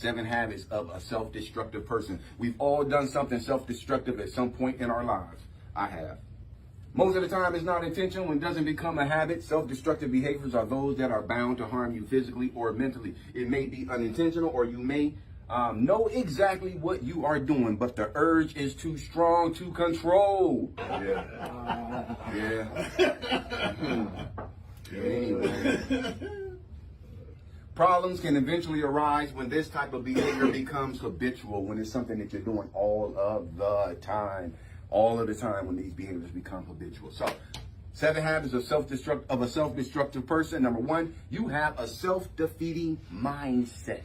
7 habits of a self-destructive person. We've all done something self-destructive at some point in our lives. I have. Most of the time it's not intentional and doesn't become a habit. Self-destructive behaviors are those that are bound to harm you physically or mentally. It may be unintentional, or you may know exactly what you are doing, but the urge is too strong to control. Anyway. Problems can eventually arise when this type of behavior becomes habitual, when it's something that you're doing all of the time. All of the time when these behaviors become habitual. So, 7 habits of a self-destructive person. Number 1, you have a self-defeating mindset.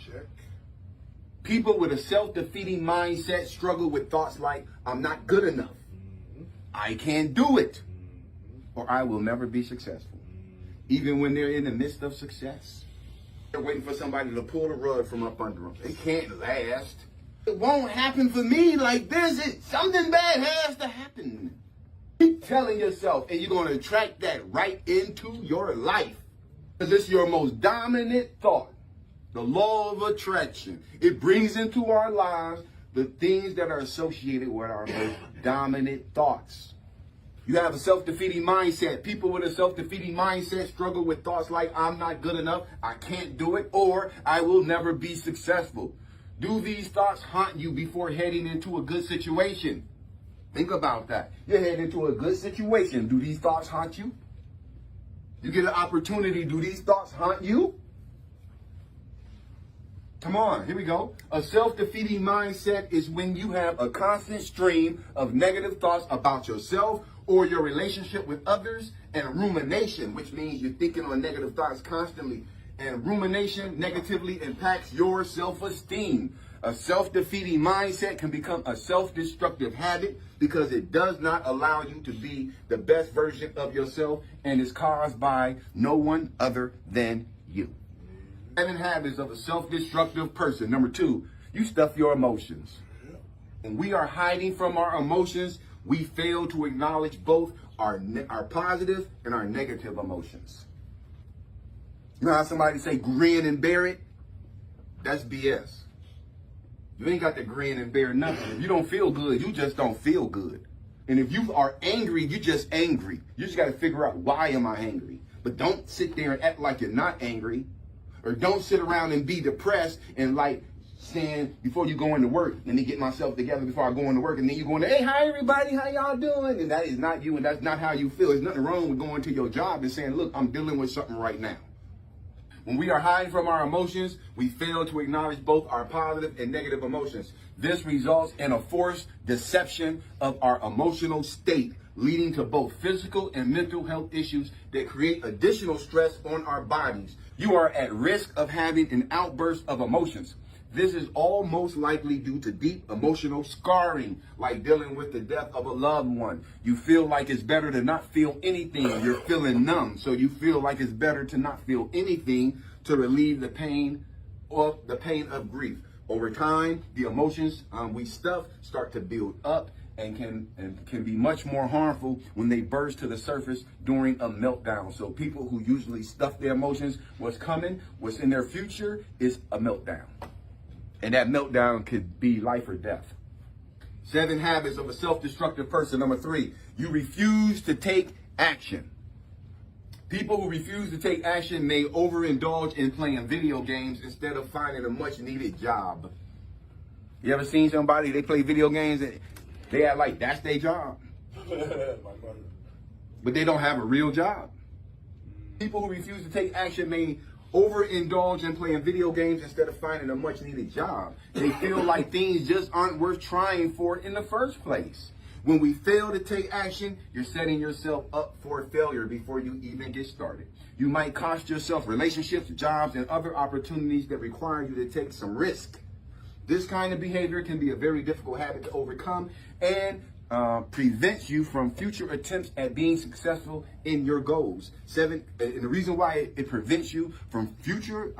Check. People with a self-defeating mindset struggle with thoughts like, I'm not good enough. I can't do it. Or I will never be successful. Even when they're in the midst of success. They're waiting for somebody to pull the rug from up under them. It can't last. It won't happen for me like this. Something bad has to happen. Keep telling yourself, and you're going to attract that right into your life. Because it's your most dominant thought. The law of attraction. It brings into our lives the things that are associated with our most dominant thoughts. You have a self-defeating mindset. People with a self-defeating mindset struggle with thoughts like, I'm not good enough, I can't do it, or I will never be successful. Do these thoughts haunt you before heading into a good situation? Think about that. You're heading into a good situation. Do these thoughts haunt you? You get an opportunity. Do these thoughts haunt you? Come on, here we go. A self-defeating mindset is when you have a constant stream of negative thoughts about yourself or your relationship with others, and rumination, which means you're thinking on negative thoughts constantly. And rumination negatively impacts your self-esteem. A self-defeating mindset can become a self-destructive habit because it does not allow you to be the best version of yourself and is caused by no one other than you. 7 habits of a self-destructive person. Number 2, you stuff your emotions. When we are hiding from our emotions, we fail to acknowledge both our positive and our negative emotions. You know how somebody say grin and bear it? That's BS. You ain't got to grin and bear nothing. If you don't feel good, you just don't feel good. And if you are angry, you're just angry. You just got to figure out, why am I angry? But don't sit there and act like you're not angry. Or don't sit around and be depressed and like saying before you go into work, let me get myself together before I go into work. And then you go into, hey, hi everybody, how y'all doing? And that is not you, and that's not how you feel. There's nothing wrong with going to your job and saying, look, I'm dealing with something right now. When we are hiding from our emotions, we fail to acknowledge both our positive and negative emotions. This results in a forced deception of our emotional state, leading to both physical and mental health issues that create additional stress on our bodies. You are at risk of having an outburst of emotions. This is all most likely due to deep emotional scarring, like dealing with the death of a loved one. You feel like it's better to not feel anything. You're feeling numb, so you feel like it's better to not feel anything to relieve the pain of grief. Over time, the emotions we stuff start to build up and can be much more harmful when they burst to the surface during a meltdown. So people who usually stuff their emotions, what's in their future is a meltdown. And that meltdown could be life or death. 7 habits of a self-destructive person. Number 3, you refuse to take action. People who refuse to take action may overindulge in playing video games instead of finding a much-needed job. You ever seen somebody, they play video games and they act like that's their job? But they don't have a real job. People who refuse to take action may overindulge in playing video games instead of finding a much-needed job. They feel like things just aren't worth trying for in the first place. When we fail to take action, you're setting yourself up for failure before you even get started. You might cost yourself relationships, jobs, and other opportunities that require you to take some risk. This kind of behavior can be a very difficult habit to overcome and prevents you from future attempts at being successful in your goals. 7, and the reason why it prevents you from future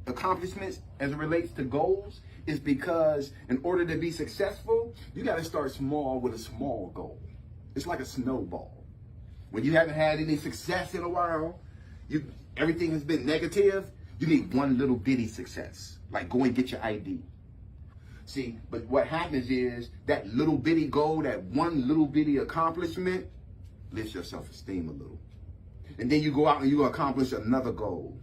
accomplishments as it relates to goals is because in order to be successful, you got to start small with a small goal. It's like a snowball. When you haven't had any success in a while, everything has been negative. You need one little bitty success, like go and get your ID. See, but what happens is that little bitty goal, that one little bitty accomplishment, lifts your self-esteem a little. And then you go out and you accomplish another goal.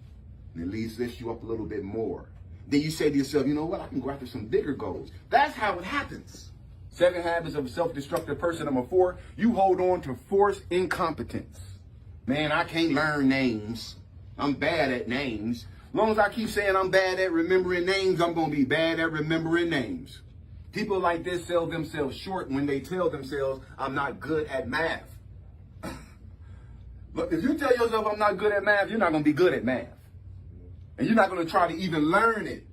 And it lifts you up a little bit more. Then you say to yourself, you know what, I can go after some bigger goals. That's how it happens. 7 habits of a self-destructive person. Number 4, you hold on to forced incompetence. Man, I can't learn names. I'm bad at names. As long as I keep saying I'm bad at remembering names, I'm going to be bad at remembering names. People like this sell themselves short when they tell themselves, I'm not good at math. Look, if you tell yourself I'm not good at math, you're not going to be good at math. And you're not going to try to even learn it.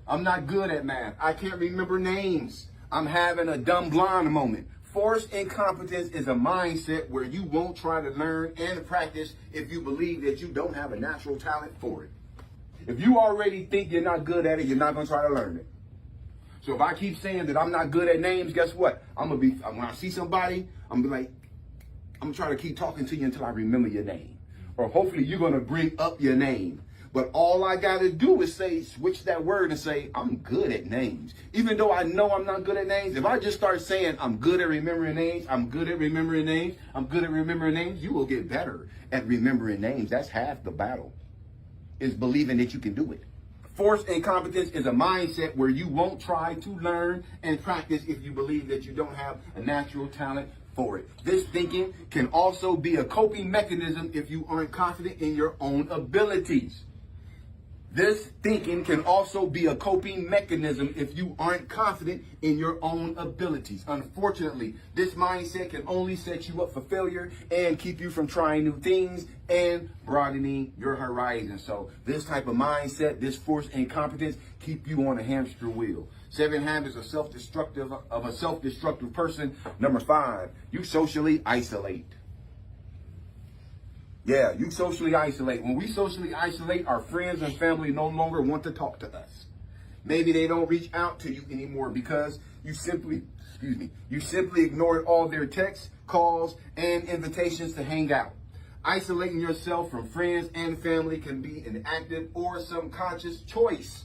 I'm not good at math. I can't remember names. I'm having a dumb blonde moment. Forced incompetence is a mindset where you won't try to learn and practice if you believe that you don't have a natural talent for it. If you already think you're not good at it, you're not going to try to learn it. So if I keep saying that I'm not good at names, guess what? When I see somebody, I'm going to try to keep talking to you until I remember your name. Or hopefully you're going to bring up your name. But all I got to do is switch that word and say, I'm good at names. Even though I know I'm not good at names, if I just start saying I'm good at remembering names, I'm good at remembering names, I'm good at remembering names, you will get better at remembering names. That's half the battle, is believing that you can do it. Forced incompetence is a mindset where you won't try to learn and practice if you believe that you don't have a natural talent for it. This thinking can also be a coping mechanism if you aren't confident in your own abilities. This thinking can also be a coping mechanism if you aren't confident in your own abilities. Unfortunately, this mindset can only set you up for failure and keep you from trying new things and broadening your horizon. So this type of mindset, this forced incompetence, keep you on a hamster wheel. 7 habits of a self-destructive person. Number 5, you socially isolate. Yeah, you socially isolate. When we socially isolate, our friends and family no longer want to talk to us. Maybe they don't reach out to you anymore because you simply ignored all their texts, calls, and invitations to hang out. Isolating yourself from friends and family can be an active or subconscious choice.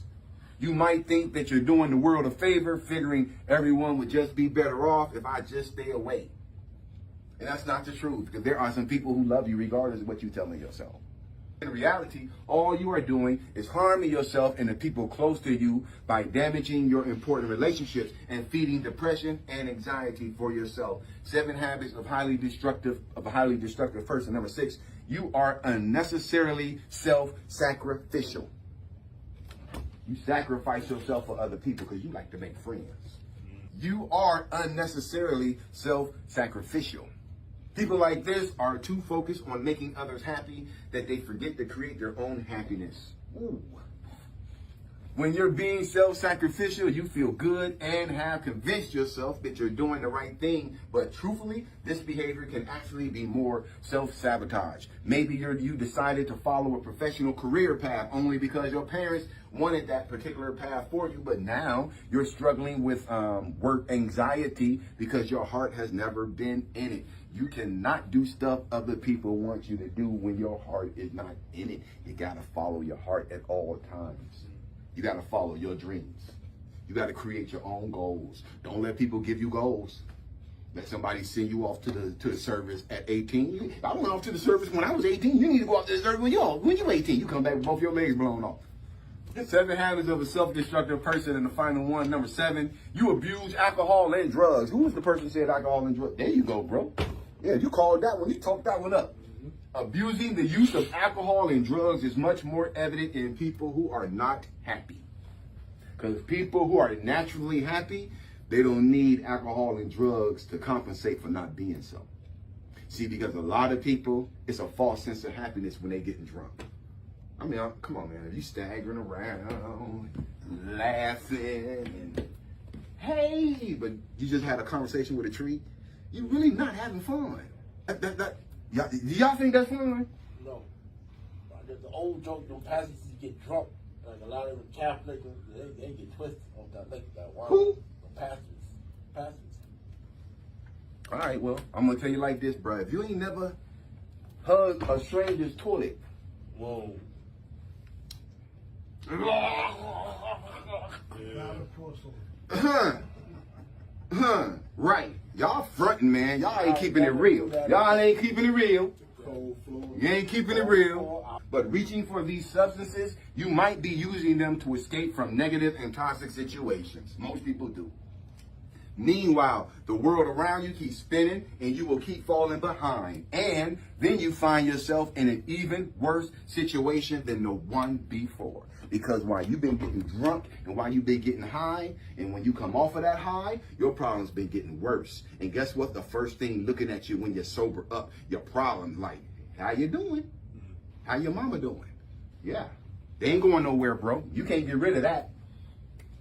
You might think that you're doing the world a favor, figuring everyone would just be better off if I just stay away. And that's not the truth, because there are some people who love you regardless of what you're telling yourself. In reality, all you are doing is harming yourself and the people close to you by damaging your important relationships and feeding depression and anxiety for yourself. 7 habits of a highly destructive person. Number 6, you are unnecessarily self-sacrificial. You sacrifice yourself for other people because you like to make friends. You are unnecessarily self-sacrificial. People like this are too focused on making others happy that they forget to create their own happiness. Ooh. When you're being self-sacrificial, you feel good and have convinced yourself that you're doing the right thing. But truthfully, this behavior can actually be more self-sabotage. Maybe you decided to follow a professional career path only because your parents wanted that particular path for you. But now you're struggling with work anxiety because your heart has never been in it. You cannot do stuff other people want you to do when your heart is not in it. You got to follow your heart at all times. You got to follow your dreams. You got to create your own goals. Don't let people give you goals. Let somebody send you off to the service at 18. I went off to the service when I was 18. You need to go off to the service when you're 18. You come back with both your legs blown off. 7 habits of a self-destructive person, and the final one, number 7, you abuse alcohol and drugs. Who was the person who said alcohol and drugs? There you go, bro. Yeah, you called that one. You talked that one up. Abusing the use of alcohol and drugs is much more evident in people who are not happy. Because people who are naturally happy, they don't need alcohol and drugs to compensate for not being so. See, because a lot of people, it's a false sense of happiness when they getting drunk. I mean, come on, man. If you staggering around, laughing, and hey, but you just had a conversation with a tree, you're really not having fun. Do y'all think that's fun? No. There's the old joke, them pastors get drunk. Like a lot of them Catholics, they get twisted on that liquor. That wine. Who? The pastors. All right, well, I'm going to tell you like this, bro. If you ain't never hugged a stranger's toilet, whoa. Right. Y'all fronting, man. Y'all ain't keeping it real. Y'all ain't keeping it real. You ain't keeping it real. But reaching for these substances, you might be using them to escape from negative and toxic situations. Most people do. Meanwhile, the world around you keeps spinning and you will keep falling behind. And then you find yourself in an even worse situation than the one before. Because while you've been getting drunk and while you've been getting high, and when you come off of that high, your problem's been getting worse. And guess what? The first thing looking at you when you're sober up, your problem, like, how you doing? How your mama doing? Yeah. They ain't going nowhere, bro. You can't get rid of that.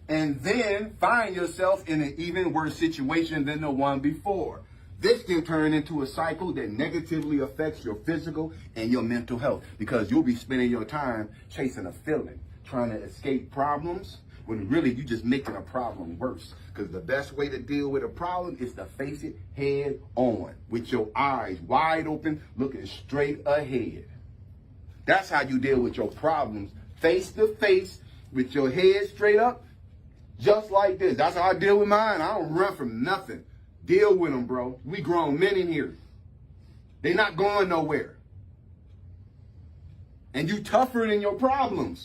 And then find yourself in an even worse situation than the one before. This can turn into a cycle that negatively affects your physical and your mental health, because you'll be spending your time chasing a feeling, trying to escape problems, when really you just making a problem worse. Because the best way to deal with a problem is to face it head on, with your eyes wide open, looking straight ahead. That's how you deal with your problems, face to face, with your head straight up. Just like this. That's how I deal with mine. I don't run from nothing. Deal with them, bro. We grown men in here. They not going nowhere. And you tougher than your problems.